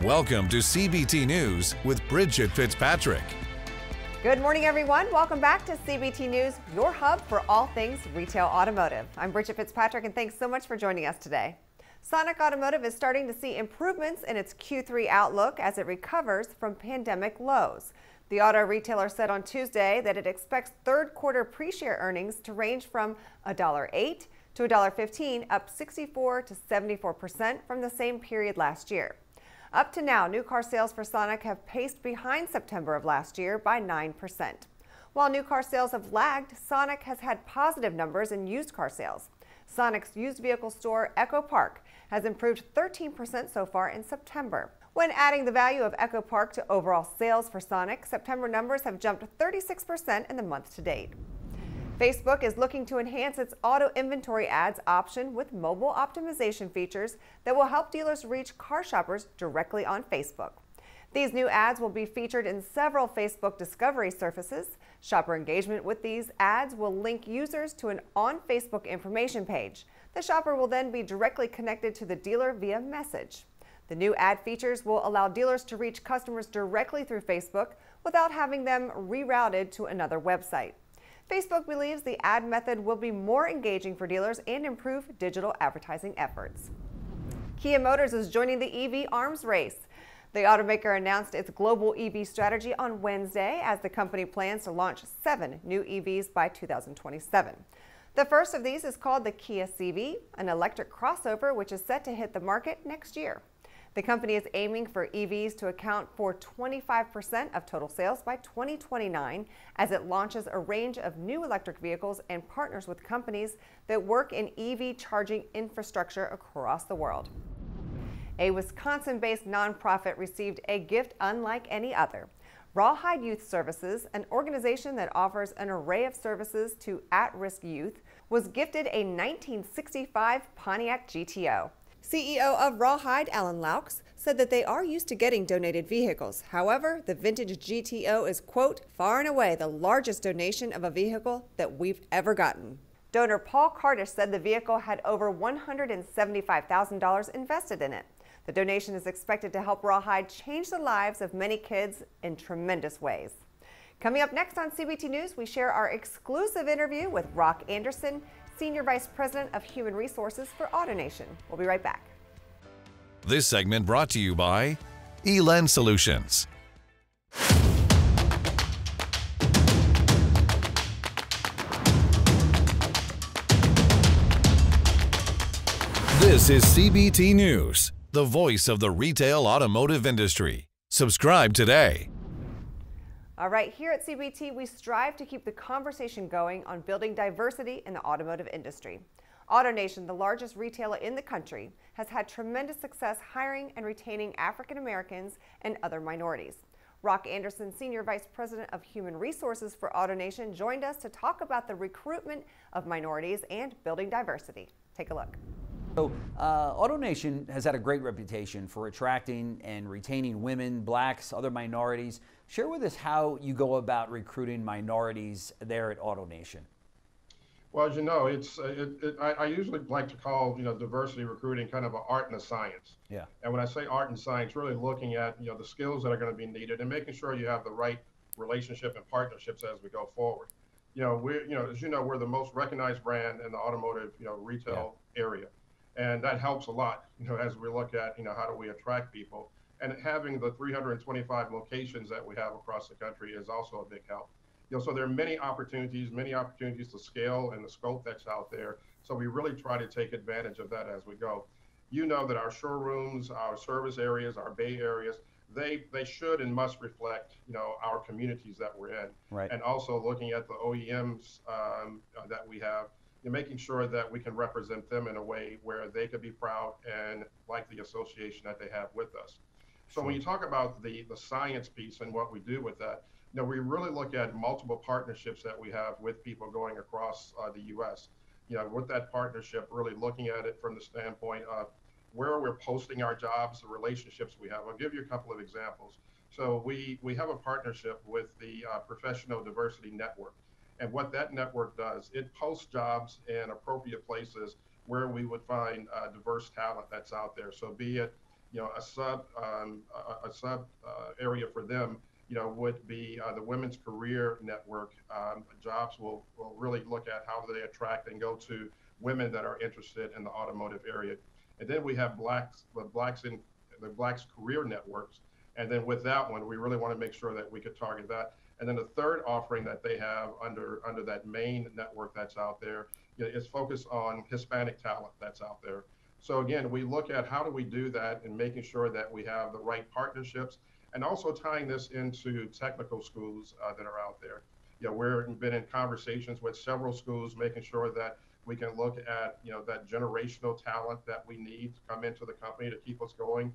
Welcome to CBT News with Bridget Fitzpatrick. Good morning, everyone. Welcome back to CBT News, your hub for all things retail automotive. I'm Bridget Fitzpatrick, and thanks so much for joining us today. Sonic Automotive is starting to see improvements in its Q3 outlook as it recovers from pandemic lows. The auto retailer said on Tuesday that it expects third quarter pre-share earnings to range from $1.08 to $1.15, up 64 to 74% from the same period last year. Up to now, new car sales for Sonic have paced behind September of last year by 9%. While new car sales have lagged, Sonic has had positive numbers in used car sales. Sonic's used vehicle store, EchoPark, has improved 13% so far in September. When adding the value of EchoPark to overall sales for Sonic, September numbers have jumped 36% in the month to date. Facebook is looking to enhance its auto inventory ads option with mobile optimization features that will help dealers reach car shoppers directly on Facebook. These new ads will be featured in several Facebook discovery surfaces. Shopper engagement with these ads will link users to an on-Facebook information page. The shopper will then be directly connected to the dealer via message. The new ad features will allow dealers to reach customers directly through Facebook without having them rerouted to another website. Facebook believes the ad method will be more engaging for dealers and improve digital advertising efforts. Kia Motors is joining the EV arms race. The automaker announced its global EV strategy on Wednesday as the company plans to launch 7 new EVs by 2027. The first of these is called the Kia CV, an electric crossover which is set to hit the market next year. The company is aiming for EVs to account for 25% of total sales by 2029 as it launches a range of new electric vehicles and partners with companies that work in EV charging infrastructure across the world. A Wisconsin-based nonprofit received a gift unlike any other. Rawhide Youth Services, an organization that offers an array of services to at-risk youth, was gifted a 1965 Pontiac GTO. CEO of Rawhide, Alan Laux, said that they are used to getting donated vehicles. However, the vintage GTO is, quote, far and away the largest donation of a vehicle that we've ever gotten. Donor Paul Cardish said the vehicle had over $175,000 invested in it. The donation is expected to help Rawhide change the lives of many kids in tremendous ways. Coming up next on CBT News, we share our exclusive interview with Rock Anderson, Senior Vice President of Human Resources for AutoNation. We'll be right back. This segment brought to you by eLens Solutions. This is CBT News, the voice of the retail automotive industry. Subscribe today. All right, here at CBT, we strive to keep the conversation going on building diversity in the automotive industry. AutoNation, the largest retailer in the country, has had tremendous success hiring and retaining African Americans and other minorities. Rock Anderson, Senior Vice President of Human Resources for AutoNation, joined us to talk about the recruitment of minorities and building diversity. Take a look. So, AutoNation has had a great reputation for attracting and retaining women, blacks, other minorities. Share with us how you go about recruiting minorities there at AutoNation. Well, as you know, I usually like to call diversity recruiting kind of an art and a science. Yeah. And when I say art and science, really looking at the skills that are going to be needed and making sure you have the right relationship and partnerships as we go forward. As you know, we're the most recognized brand in the automotive retail area. And that helps a lot, as we look at, how do we attract people. And having the 325 locations that we have across the country is also a big help. So there are many opportunities to scale and the scope that's out there. So we really try to take advantage of that as we go. That our showrooms, our service areas, our bay areas, they should and must reflect, our communities that we're in. Right. And also looking at the OEMs that we have, making sure that we can represent them in a way where they could be proud and like the association that they have with us. So when you talk about the science piece and what we do with that, we really look at multiple partnerships that we have with people going across the U.S. With that partnership, really looking at it from the standpoint of where we're posting our jobs, the relationships we have. I'll give you a couple of examples. So we have a partnership with the Professional Diversity Network. And what that network does, it posts jobs in appropriate places where we would find diverse talent that's out there. So be it a sub area for them, would be the Women's Career Network. Jobs will really look at how do they attract and go to women that are interested in the automotive area. And then we have the Blacks Career Networks. And then with that one, we really want to make sure that we could target that. And then the third offering that they have under that main network that's out there is focused on Hispanic talent that's out there. So again, we look at how do we do that and making sure that we have the right partnerships, and also tying this into technical schools that are out there. We've been in conversations with several schools, making sure that we can look at that generational talent that we need to come into the company to keep us going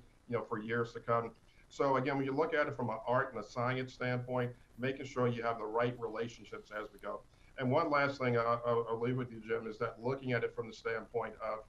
for years to come. So again, when you look at it from an art and a science standpoint, making sure you have the right relationships as we go. And one last thing I'll leave with you, Jim, is that looking at it from the standpoint of,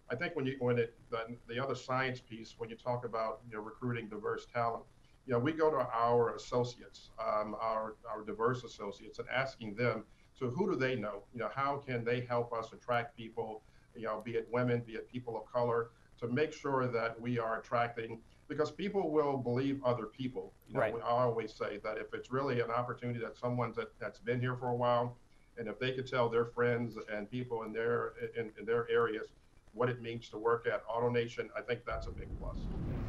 I think the other science piece, when you talk about recruiting diverse talent, we go to our associates, our diverse associates, and asking them, so who do they know? How can they help us attract people, be it women, be it people of color, to make sure that we are attracting, because people will believe other people. Right. I always say that if it's really an opportunity that someone that's been here for a while, and if they could tell their friends and people in their areas what it means to work at AutoNation, I think that's a big plus.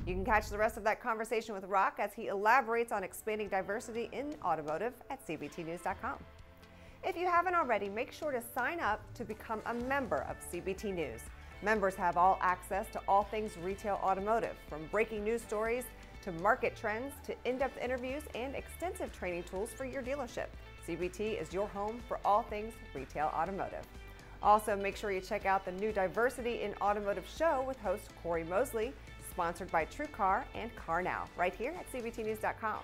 You can catch the rest of that conversation with Rock as he elaborates on expanding diversity in automotive at cbtnews.com. If you haven't already, make sure to sign up to become a member of CBT News. Members have all access to all things retail automotive, from breaking news stories to market trends to in-depth interviews and extensive training tools for your dealership. CBT is your home for all things retail automotive. Also, make sure you check out the new Diversity in Automotive show with host Corey Mosley, sponsored by TrueCar and CarNow, right here at cbtnews.com.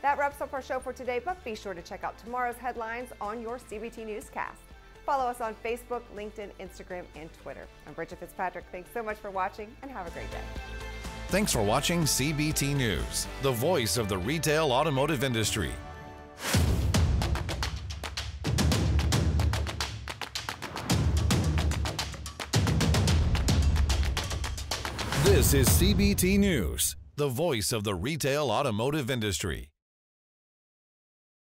That wraps up our show for today, but be sure to check out tomorrow's headlines on your CBT Newscast. Follow us on Facebook, LinkedIn, Instagram, and Twitter. I'm Bridget Fitzpatrick. Thanks so much for watching, and have a great day. Thanks for watching CBT News, the voice of the retail automotive industry. This is CBT News, the voice of the retail automotive industry.